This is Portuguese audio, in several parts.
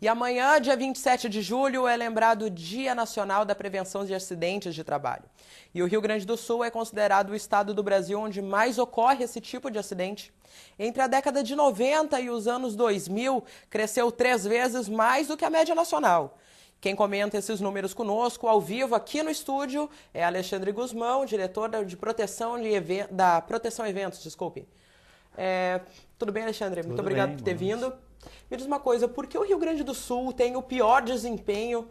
E amanhã, dia 27 de julho, é lembrado o Dia Nacional da Prevenção de Acidentes de Trabalho. E o Rio Grande do Sul é considerado o estado do Brasil onde mais ocorre esse tipo de acidente. Entre a década de 90 e os anos 2000, cresceu 3 vezes mais do que a média nacional. Quem comenta esses números conosco, ao vivo, aqui no estúdio, é Alexandre Guzmão, diretor de Proteção da Proteção Eventos, desculpe. Tudo bem, Alexandre? Muito obrigado por ter vindo. Me diz uma coisa, por que o Rio Grande do Sul tem o pior desempenho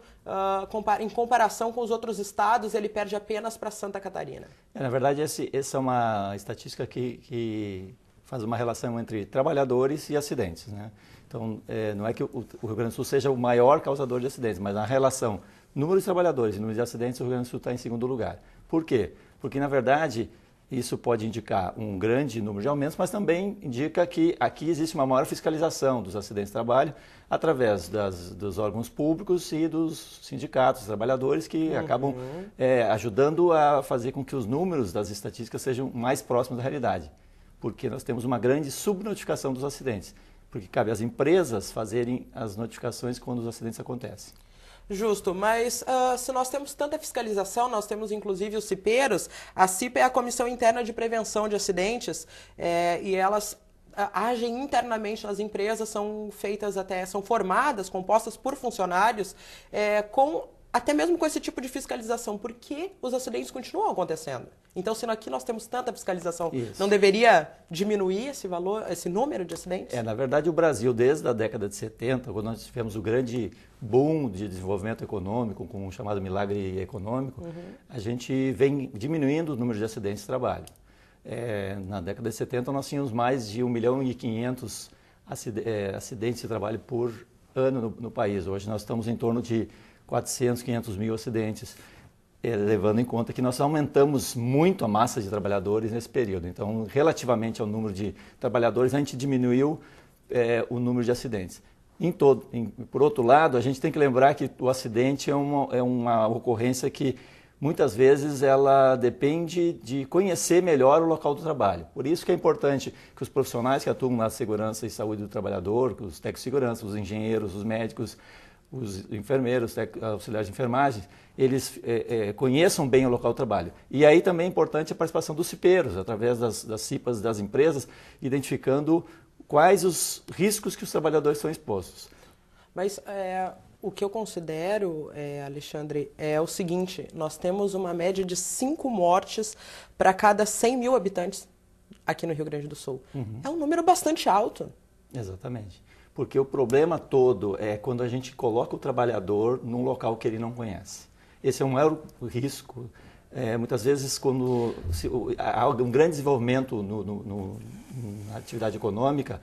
em comparação com os outros estados? Ele perde apenas para Santa Catarina. Na verdade, essa é uma estatística que faz uma relação entre trabalhadores e acidentes, né? Então, não é que o Rio Grande do Sul seja o maior causador de acidentes, mas na relação número de trabalhadores e número de acidentes, o Rio Grande do Sul está em segundo lugar. Por quê? Porque, na verdade, isso pode indicar um grande número de aumentos, mas também indica que aqui existe uma maior fiscalização dos acidentes de trabalho através dos órgãos públicos e dos sindicatos, dos trabalhadores, que acabam ajudando a fazer com que os números das estatísticas sejam mais próximos da realidade. Porque nós temos uma grande subnotificação dos acidentes, porque cabe às empresas fazerem as notificações quando os acidentes acontecem. Justo, mas se nós temos tanta fiscalização, nós temos inclusive os CIPeiros, a CIPA é a Comissão Interna de Prevenção de Acidentes, e elas agem internamente nas empresas, são formadas, compostas por funcionários, até mesmo com esse tipo de fiscalização, por que os acidentes continuam acontecendo? Então, se aqui nós temos tanta fiscalização, não deveria diminuir esse número de acidentes? Na verdade, o Brasil, desde a década de 70, quando nós tivemos o grande boom de desenvolvimento econômico, com o chamado milagre econômico, a gente vem diminuindo o número de acidentes de trabalho. Na década de 70, nós tínhamos mais de 1.500.000 acidentes de trabalho por ano no país. Hoje nós estamos em torno de 400, 500 mil acidentes, levando em conta que nós aumentamos muito a massa de trabalhadores nesse período. Então, relativamente ao número de trabalhadores, a gente diminuiu o número de acidentes. Por outro lado, a gente tem que lembrar que o acidente é uma ocorrência que muitas vezes ela depende de conhecer melhor o local do trabalho. Por isso que é importante que os profissionais que atuam na segurança e saúde do trabalhador, os técnicos de segurança, os engenheiros, os médicos, os enfermeiros, auxiliares de enfermagem, eles conheçam bem o local do trabalho. E aí também é importante a participação dos CIPeiros, através das CIPAs das empresas, identificando quais os riscos que os trabalhadores são expostos. Mas o que eu considero, Alexandre, é o seguinte, nós temos uma média de 5 mortes para cada 100 mil habitantes aqui no Rio Grande do Sul. É um número bastante alto. Exatamente. Porque o problema todo é quando a gente coloca o trabalhador num local que ele não conhece. Esse é um maior risco. Muitas vezes, quando há um grande desenvolvimento na atividade econômica,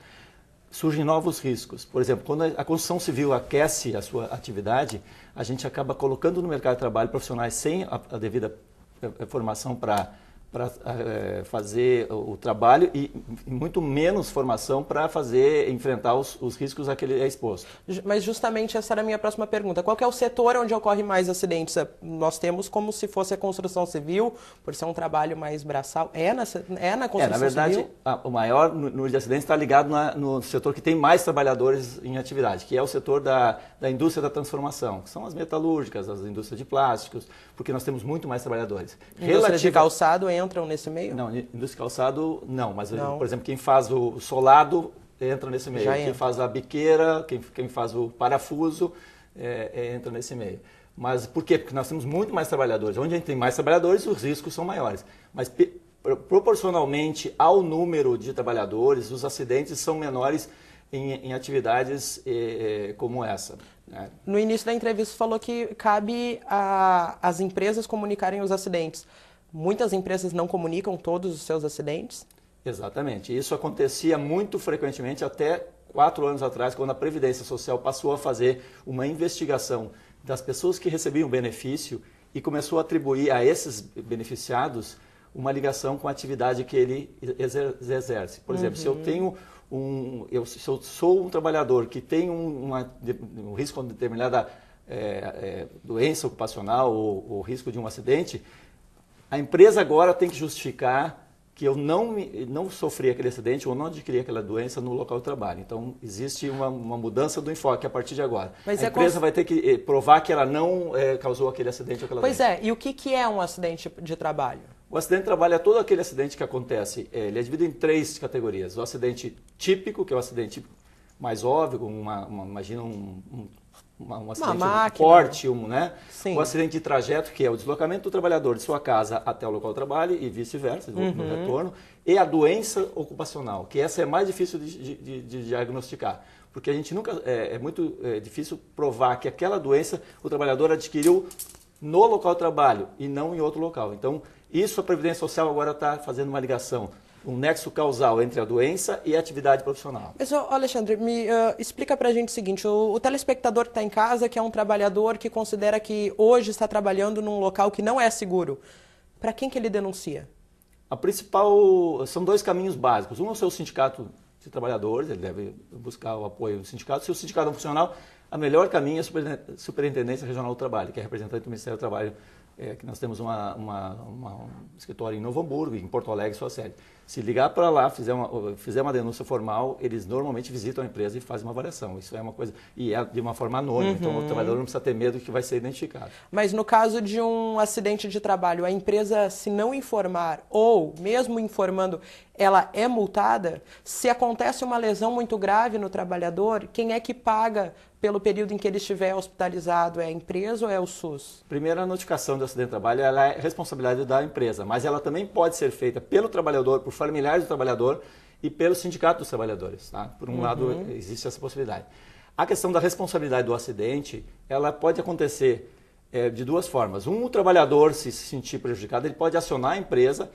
surgem novos riscos. Por exemplo, quando a construção civil aquece a sua atividade, a gente acaba colocando no mercado de trabalho profissionais sem a devida formação para fazer o trabalho e muito menos formação para enfrentar os riscos a que ele é exposto. Mas justamente essa era a minha próxima pergunta. Qual que é o setor onde ocorre mais acidentes? Nós temos como se fosse a construção civil, por ser um trabalho mais braçal. É na construção na verdade, civil? O maior número de acidentes está ligado no setor que tem mais trabalhadores em atividade, que é o setor da indústria da transformação, que são as metalúrgicas, as indústrias de plásticos, porque nós temos muito mais trabalhadores. Indústria de calçado entram nesse meio? Não, indústria de calçado não, mas por exemplo, quem faz o solado entra nesse meio, quem faz a biqueira, quem faz o parafuso entra nesse meio. Mas por quê? Porque nós temos muito mais trabalhadores. Onde a gente tem mais trabalhadores, os riscos são maiores. Mas proporcionalmente ao número de trabalhadores, os acidentes são menores em atividades como essa. Né? No início da entrevista você falou que cabe às empresas comunicarem os acidentes. Muitas empresas não comunicam todos os seus acidentes? Exatamente. Isso acontecia muito frequentemente até 4 anos atrás, quando a Previdência Social passou a fazer uma investigação das pessoas que recebiam benefício e começou a atribuir a esses beneficiados uma ligação com a atividade que ele exerce. Por exemplo, se eu sou um trabalhador que tem um risco de determinada doença ocupacional ou risco de um acidente, a empresa agora tem que justificar que eu não sofri aquele acidente ou não adquiri aquela doença no local de trabalho. Então, existe uma mudança do enfoque a partir de agora. Mas a empresa vai ter que provar que ela não causou aquele acidente ou aquela doença. Pois é, e o que é um acidente de trabalho? O acidente de trabalho é todo aquele acidente que acontece, ele é dividido em 3 categorias. O acidente típico, que é o acidente mais óbvio, imagina um acidente, máquina, um corte, né? Sim. O acidente de trajeto, que é o deslocamento do trabalhador de sua casa até o local de trabalho e vice-versa, no retorno. E a doença ocupacional, que essa é mais difícil de diagnosticar. Porque a gente nunca, é muito difícil provar que aquela doença o trabalhador adquiriu no local de trabalho e não em outro local. Então, isso a Previdência Social agora está fazendo uma ligação, um nexo causal entre a doença e a atividade profissional. Mas, Alexandre, me explica pra gente o seguinte, o telespectador que está em casa, que é um trabalhador que considera que hoje está trabalhando num local que não é seguro, para quem que ele denuncia? A principal, são 2 caminhos básicos. Um é o seu sindicato de trabalhadores, ele deve buscar o apoio do sindicato. Se o sindicato não funcional, o melhor caminho é a Superintendência Regional do Trabalho, que é representante do Ministério do Trabalho, que nós temos um escritório em Novo Hamburgo, em Porto Alegre, sua sede. Se ligar para lá, fizer uma denúncia formal, eles normalmente visitam a empresa e fazem uma avaliação. Isso é uma coisa, e é de uma forma anônima, então o trabalhador não precisa ter medo que vai ser identificado. Mas no caso de um acidente de trabalho, a empresa, se não informar, ou mesmo informando, ela é multada? Se acontece uma lesão muito grave no trabalhador, quem é que paga pelo período em que ele estiver hospitalizado? É a empresa ou é o SUS? Primeiro, a notificação do acidente de trabalho ela é responsabilidade da empresa, mas ela também pode ser feita pelo trabalhador, por familiares do trabalhador e pelo sindicato dos trabalhadores. Tá? Por um lado, existe essa possibilidade. A questão da responsabilidade do acidente, ela pode acontecer de 2 formas. O trabalhador, se sentir prejudicado, ele pode acionar a empresa,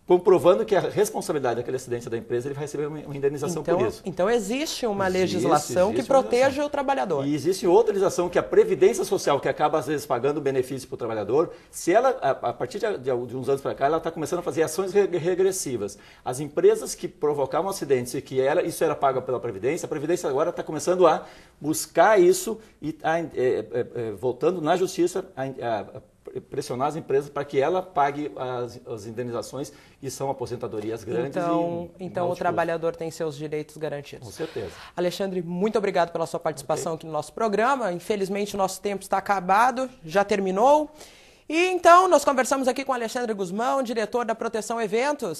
comprovando que a responsabilidade daquele acidente é da empresa, ele vai receber uma indenização por isso. Então existe uma legislação que proteja o trabalhador. E existe outra legislação que é a Previdência Social, que acaba às vezes pagando benefício para o trabalhador. Se ela, a partir de uns anos para cá, ela está começando a fazer ações regressivas. As empresas que provocavam acidentes e que isso era pago pela Previdência, a Previdência agora está começando a buscar isso e voltando na Justiça a pressionar as empresas para que ela pague as indenizações que são aposentadorias grandes. Então o trabalhador tem seus direitos garantidos. Com certeza. Alexandre, muito obrigado pela sua participação aqui no nosso programa. Infelizmente o nosso tempo está acabado, já terminou. E então nós conversamos aqui com Alexandre Guzmão, diretor da Proteção Eventos.